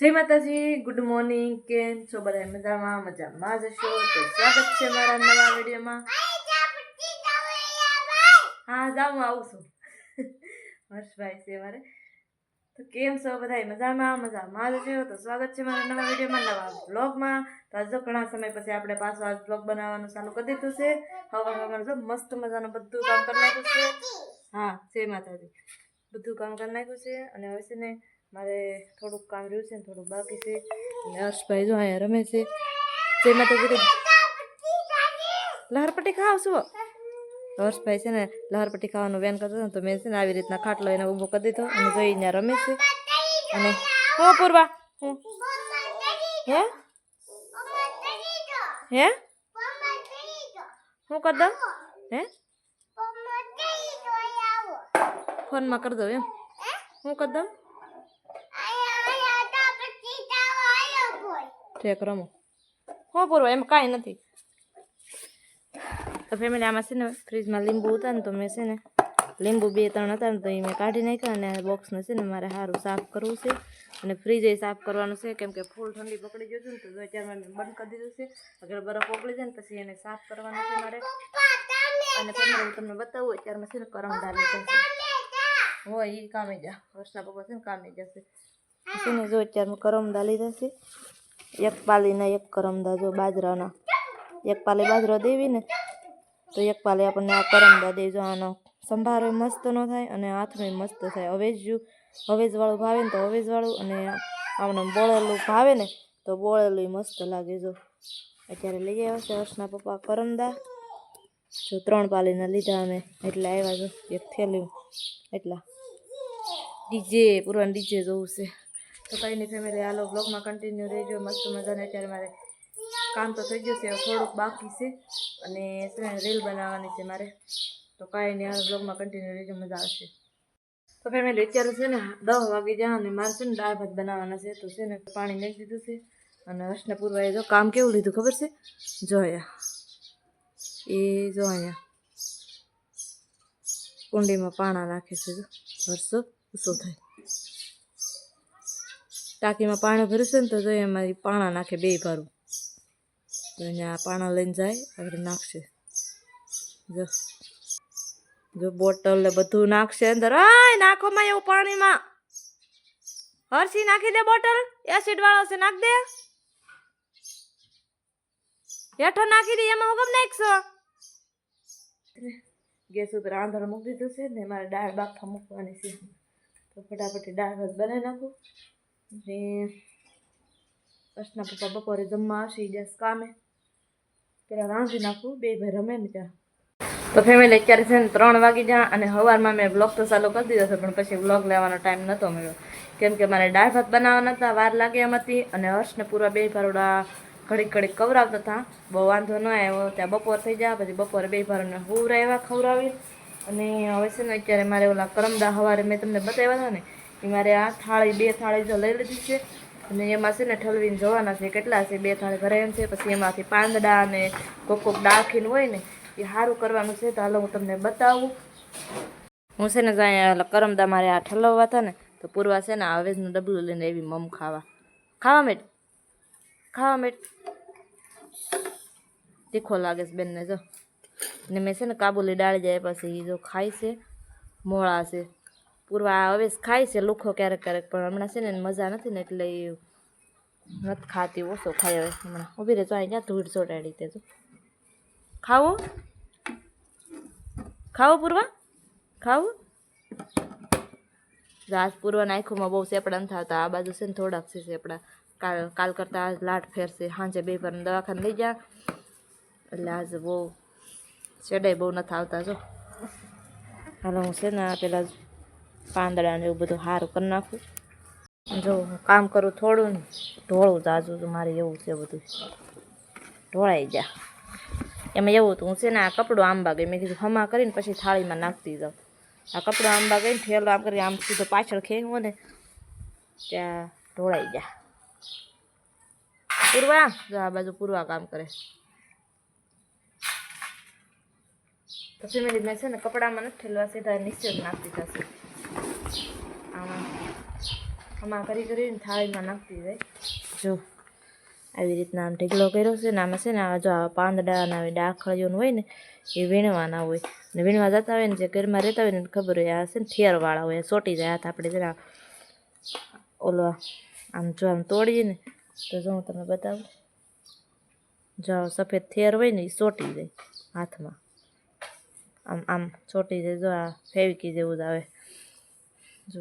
જય માતાજી, good morning. કેમ છો બધા? મજામાં જશો તો સ્વાગત છે મારા નવા વિડીયોમાં. હા જાઉં આવું છું. હર્ષભાઈ છે મારે. તો કેમ છો બધા? મજામાં જશો તો સ્વાગત છે મારા નવા વિડીયોમાં, નવા બ્લોગમાં. તો આજે ઘણા સમય પછી આપણે પાછો આજ બ્લોગ બનાવવાનું ચાલુ કરી દીધું છે. હવે જો મસ્ત મજાનું બધું કામ કરી નાખ્યું છે. હા જય માતાજી, બધું કામ કરી નાખ્યું છે. અને હવે છે ને મારે થોડુંક કામ રહ્યું છે ને થોડુંક બાકી છે. અને હર્ષભાઈ જો અહીંયા રમે છે. જય માતાજી. લહરપટ્ટી ખાવ છો? હર્ષભાઈ છે ને લહરપટ્ટી ખાવાનું વેન કરતો ને તો મેં છે ને આવી રીતના ખાટલો એને ઊભો કરી દીધો અને જોઈ ત્યાં રમે છે. અને હું પૂરવા હું હે હે હું કરી દઉં હે ફોનમાં કરી દઉં એમ હું કરી દઉં ઠેક રમો હું પૂરવા એમ કાંઈ નથી. તો ફેમિલી આમાં છે ને ફ્રીજમાં લીંબુ હતા ને તો મેં છે ને લીંબુ 2-3 હતા ને તો એ મેં કાઢી નાખ્યા અને બોક્સને છે ને મારે સારું સાફ કરવું છે અને ફ્રીજ એ સાફ કરવાનું છે કેમ કે ફૂલ ઠંડી પકડી ગયું હતું ને તો અત્યારમાં મેં બંધ કરી દીધું છે. અગર બરફ ઓગળી જાય ને પછી એને સાફ કરવાનું છે મારે. અને ફેમિલી હું તમને બતાવું અત્યારમાં છે ને કરમદાર લીધા છે. હોય એ કામે જા વર્ષના પપ્પા છે ને કામે જશે છે ને જો અત્યારમાં કરમદા લીધા છે. એક પાલીના એક કરમદા જો બાજરાના એક પાલી બાજરો દેવી ને તો એક પાલી આપણને આ કરમદા દેજો. આનો સંભારો મસ્ત ન થાય અને હાથમાં મસ્ત થાય. હવેજવાળું ભાવે ને તો હવેજવાળું અને આમને બોળેલું ભાવે ને તો બોળેલું મસ્ત લાગે. જો અત્યારે લઈ આવ્યા છે હર્ષના પપ્પા કરમદા. જો 3 પાલીના લીધા અમે એટલે આવ્યા જો એક થેલી એટલા. ડીજે પૂરવાનું ડીજે જોવું છે. તો કંઈ નહીં ફેમિલી હાલો બ્લોગમાં કન્ટિન્યુ રહેજો. મસ્ત મજાને અત્યારે મારે કામ તો થઈ ગયું છે, થોડુંક બાકી છે અને રીલ બનાવવાની છે મારે. તો કાંઈ નહીં હાલ બ્લોગમાં કન્ટિન્યુ રહેજો, મજા આવશે. તો ફેમિલી અત્યારે છે ને 10 વાગી જાય અને મારે છે ને દાળ ભાત બનાવવાના છે. તો છે ને પાણી નાખી દીધું છે અને હર્ષને પૂરવાએ જો કામ કેવું લીધું ખબર છે? જો અહીંયા જો અહીંયા કુંડીમાં પાણા નાખે છે. જો હર્ષો ઉસો થાય ટાંકીમાં પાણી ભર્યું છે ને તો જો એમાં પાણા નાખે 2 ભારું. તો અહીંયા પાણા લઈને જાય આગળ નાખશે. જો બોટલ ને બધું નાખશે અંદર. આય નાખોમાં એવું પાણીમાં હર્ષી નાખી દે બોટલ. એસિડ વાળો છે નાખ દે. હેઠો નાખી દે એમાં હું નાખશો. ગેસ ઉપર આંધણ મૂકી દીધું છે ને મારે દાળ બાફા મૂકવાની છે. તો ફટાફટ દાળ ભાત બનાવી નાખું. ને હર્ષના પપ્પા બપોરે જમવા આવશે જશ કામે. પેલા રાંધી નાખું 2 ભાઈ રમે ને ત્યાં. તો ફેમિલી અત્યારે છે ને 3 વાગી જાય અને સવારમાં મેં બ્લોગ તો ચાલુ કરી દીધો હતો પણ પછી બ્લોગ લેવાનો ટાઈમ નહોતો મળ્યો કેમ કે મારે દાળ ભાત બનાવવાના હતા, વાર લાગે એમ હતી. અને હર્ષને પૂરા 2 ભારોડા ઘડીક કવરાવતા હતા. બહુ વાંધો ન આવ્યો. ત્યાં બપોર થઈ જાય પછી બપોરે 2 ભારોને હુવરાવ્યા ખવડાવી. અને હવે છે ને અત્યારે મારે ઓલા કરમદા સવારે મેં તમને બતાવ્યા હતા ને એ મારે આ થાળી 2 થાળી જો લઈ લીધી છે અને એમાં છે ને ઠલવીને જોવાના છે કેટલા છે. 2 થાળી ભરાય એમ છે. પછી એમાંથી પાંદડા અને કોક દાખીને હોય ને એ સારું કરવાનું છે. તો હાલો હું તમને બતાવું. હું છે ને અહીંયા કરમદા મારે આ ઠલવવા હતા ને તો પૂરવા છે ને હવેજનું ડબલું લઈને એવી મમ ખાવા મેટ તીખો લાગે છે બેનને જો. ને મેં છે ને કાબુલી ડાળી જાય પછી એ જો ખાય છે મોળા છે. પૂરવા હવે ખાય છે લુખો ક્યારેક પણ હમણાં છે ને મજા નથી ને એટલે એ નથી ખાતી, ઓછો ખાય હવે હમણાં. ઊભી રહે તો અહીં ક્યાં ધૂળ ચોટાડી તે તો ખાવું પૂરવા ખાવું. આજ પૂરવાના આંખોમાં બહુ સેપડા નથી આવતા. આ બાજુ છે ને થોડાક છે સેપડા. કાલ કરતાં આજ લાટ ફેરશે. સાંજે 2 ભાર દવાખાને લઈ જા એટલે આજે બહુ શેડાઈ બહુ નથી આવતા. જો હાલો હું છે ને પેલા પાંદડા ને એવું બધું સારું કરી નાખું. જો હું કામ કરું થોડું ને ઢોળું જાજુ મારે એવું છે બધું ઢોળાઈ જા. એમાં એવું હતું હું છે ને આ કપડું આંબા ગઈ મેં કીધું હમા કરીને પછી થાળીમાં નાખતી જાઉં. આ કપડું આંબા ગઈને ઠેલો આમ કરી આમ સીધો પાછળ ખેંચવો ને ત્યાં ઢોળાઈ જા. પૂરવા જો આ બાજુ પૂરવા કામ કરે. તો ફેમિલી મેં છે ને કપડામાં નથી ઠેલવા સીધા નીચે જ નાખી દીધા છે. આમાં આમાં કરીને થાળીમાં નાખતી જાય જો આવી રીતના આમ ઢીકલો કર્યો છે ને આમાં છે ને જો આવા પાંદડા અને આવી ડાખળીઓનું હોય ને એ વીણવાના હોય ને વીણવા જતા હોય ને જે ઘરમાં રહેતા હોય ને ખબર હોય આ છે ને થેરવાળા હોય સોટી જાય હાથ આપણે જરા ઓલો આમ જો આમ તોડીએ ને તો જો હું તમને બતાવું જો સફેદ થેર હોય ને એ સોટી જાય હાથમાં આમ આમ ચોટી જાય જો આ ફેવિકી જેવું જ આવે જો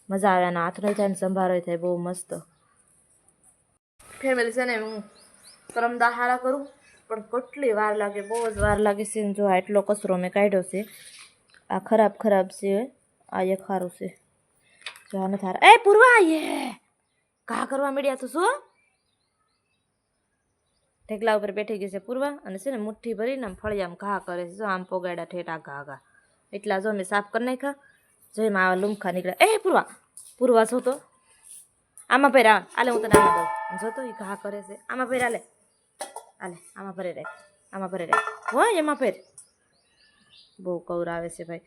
મજા આવે અને હાથનો થાય ને સંભારો થાય બહુ મસ્ત ફેમિલી છે ને હું કરમદા હારા કરું પણ કેટલી વાર લાગે બહુ જ વાર લાગે છે જો આટલો કચરો મેં કાઢ્યો છે આ ખરાબ છે આ એક સારું છે જો આને થારા એ પૂરવા એ ઘા કરવા મળ્યા તો શું ઢેકલા ઉપર બેઠી ગઈ છે પૂરવા અને છે ને મુઠ્ઠી ભરીને આમ ફળિયામાં ઘા કરે છે જો આમ પોગાડ્યા ઠેઠા ઘા એટલા જો મેં સાફ કરી નાખ્યા જો એમાં આવા લુમખા નીકળ્યા એ પૂરવા છો તો આમાં પહેરા આલે હું તને આમાં દઉં જોતો એ ઘા કરે છે આમાં પહેરા આલે આમાં ભરે રાખ હોય એમાં પહેર બહુ કૌર આવે છે ભાઈ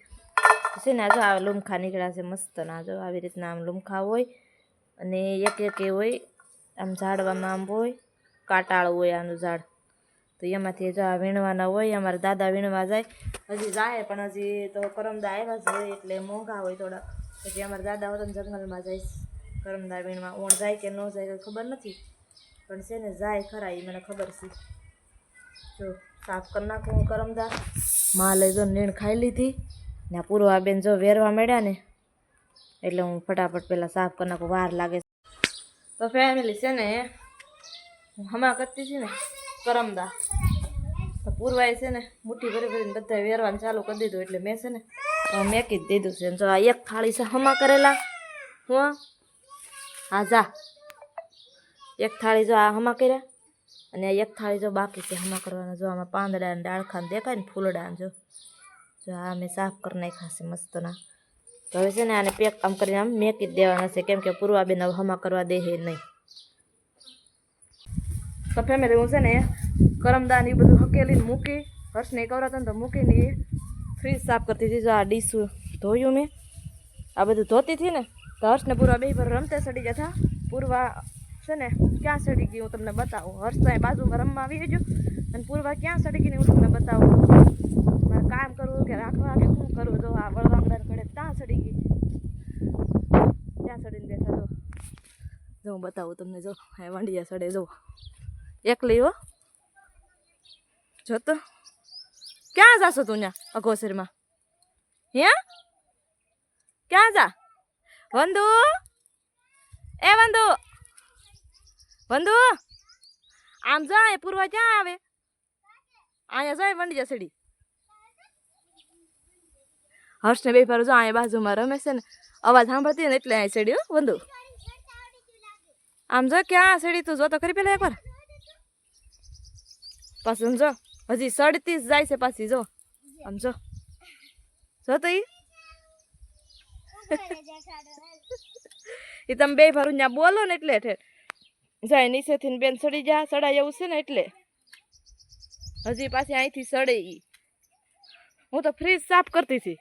છે ને જો આ લુમખા નીકળ્યા છે મસ્ત ના જો આવી રીતના આમ લુમખા હોય અને એક એ હોય આમ ઝાડવામાં આમ હોય કાંટાળું હોય આનું ઝાડ તો એમાંથી જો આ વીણવાના હોય અમારા દાદા વીણવા જાય હજી જાય પણ હજી તો કરમદા આવ્યા છે એટલે મોંઘા હોય થોડા પછી અમારા દાદા હોય તો જંગલમાં જાય કરમદા વીણવા ઓણ જાય કે ન જાય ખબર નથી પણ છે ને જાય ખરા એ મને ખબર છે જો સાફ કરી નાખું હું કરમદા માં લઈ જો નીણ ખાઈ લીધી ને પૂર્વા બેન જો વેરવા મળ્યા ને એટલે હું ફટાફટ પહેલાં સાફ કરી નાખું વાર લાગે તો ફેમિલી છે ને હું હમા કરતી હતી ને કરમદા તો પૂર્વાએ છે ને મુઠ્ઠી ભરીને બધા વેરવાનું ચાલુ કરી દીધું એટલે મેં છે ને મેકી જ દીધું છે જો આ એક થાળી છે હમા કરેલા હું હા જા એક થાળી જો આ હમા કર્યા અને એક થાળી જો બાકી છે હમા કરવાના જો આમાં પાંદડા ને ડાળખા દેખાય ને ફૂલડા જો આ મેં સાફ કરી નાખ્યા છે મસ્તના તો હવે છે ને આને પેક આમ કરીને આમ મેકી જ દેવાના છે કેમ કે પૂર્વા બેન હમા કરવા દે નહીં તો ફેમિલી હું છે ને કરમદાન એ બધું હકેલીને મૂકી હર્ષને કવરાતા ને તો મૂકીને ફ્રીજ સાફ કરતી હતી જો આ ડીશ ધોયું મેં આ બધું ધોતી હતી ને તો હર્ષને પૂર્વા બે પર રમતે સડી જતા પૂર્વા છે ને ક્યાં સડી ગઈ હું તમને બતાવું હર્ષ તો બાજુમાં રમવા આવી ગયો અને પૂર્વા ક્યાં સડી ગઈ ને હું તમને બતાવું મારે કામ કરવું કે રાખવા કે શું કરવું જો આ વળવાંગડા ઘડે ત્યાં સડી ગઈ ત્યાં સડીને બેઠા જો હું બતાવું તમને જો હા વાંડિયા સડે જો એકલી હો જો તો ક્યાં જાશો તું ત્યાં અઘોસરમાં હે ક્યાં જા વંદુ એ વંદુ આમ જાય પૂર્વા ક્યાં આવે અહીંયા જાય વંડિયા સડી હર્ષને બે ફરું જો અહીંયા બાજુમાં રમે છે ને અવાજ સાંભળતી ને એટલે અહીં સડી હો વંદુ આમ જો ક્યાં સડી તું જો તો ખરી પેલા એકવાર પાછું જો હજી સડતી જ જાય છે પાછી જો આમ જો તો એ તમે બે ફરું ત્યાં બોલો ને એટલે ઠેર જાય નીચેથી બેન સડી જા સડાય એવું છે ને એટલે હજી પાછી અહીંથી સડે ઈ હું તો ફ્રીજ સાફ કરતી હતી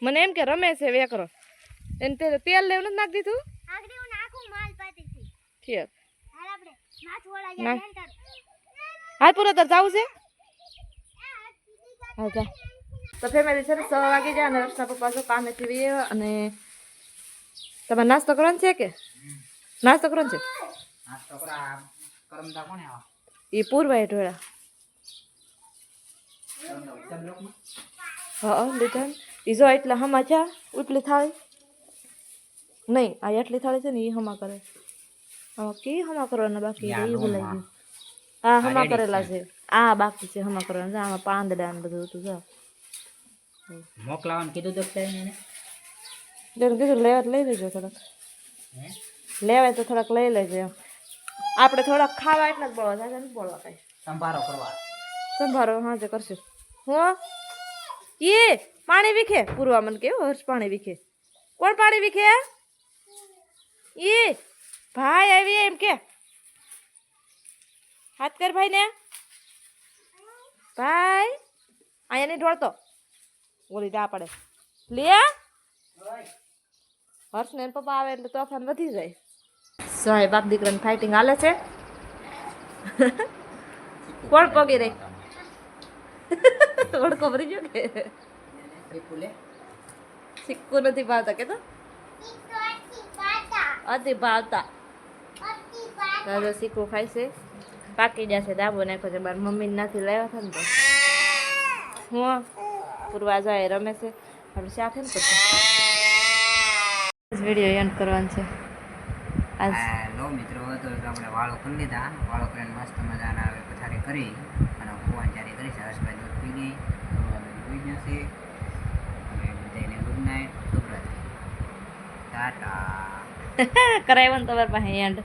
મને એમ કે રમે છે વેકરો એને તેલ લેવું નથી નાખી દીધું ઠીક હાલ પૂરો તાર જવું છે હા જા તો ફેમિલી છે ને 6 વાગે જાય અને હર્ષના પપ્પા જો કામેથી વીએ અને તમારે નાસ્તો કરવાનો છે કે નાસ્તો કરવાનો છે એ પૂરવાય ઢોળા હા લીધા એ જો એટલા હમા છે ઉપલી થાળી નહીં આ એટલી થાળી છે ને એ હમા કરે આમાં કે હમા કરવાના બાકી એ ભૂલાઈ ગયું હા હમા કરેલા છે આ બાકી છે હમા કરવાના આમાં પાંદડા ને બધું હતું જો મોકલાવાનું કીધું તો કીધું લેવા લઈ લેજો થોડાક લેવાય તો થોડાક લઈ લેજો એમ આપણે થોડાક ખાવા એટલા જ બોલવા થાય નથી બોલવા કઈ સંભારો હા જે કરશું હું એ પાણી વીખે પૂરવા મને કેવું હર્ષ પાણી વીખે કોણ પાણી વીખે એ ભાઈ આવી એમ કે હાથ કર ભાઈ ને ભાઈ અહીંયા નહીં ઢોળતો બોલી ડા પડે લે હર્ષ ને એના પપ્પા આવે એટલે તોફાન વધી જાય. સોય બાપ દીકરાની ફાઇટિંગ હાલે છે. કોણ પગી રહી ઓળખો ભરી ગયો કે સિક્કો નથી ભાવતા કે તો અતિ ભાવતા દાદા સિક્કો ખાય છે. પાકી જશે દાબો નાખ્યો છે. મારી મમ્મીને નાથી લાવ્યા હતા ને તો હું પૂરવા જાય રમે છે. હવે શાક એમ કરશે. વિડીયો એન્ડ કરવાનો છે આજ. લો મિત્રો તો આપણે વાળો કરી લીધા. વાળો કરીને મસ્ત મજાના હવે પથારી કરી અને ભગવાન જારી કરી છે. હર્ષભાઈ દૂધ પી ગઈ, પી જશે. હવે બધાને ગુડ નાઇટ, શુભરાત્રી, ટાટા. કરાવ્યો ને તમારી પાસે એન્ડ.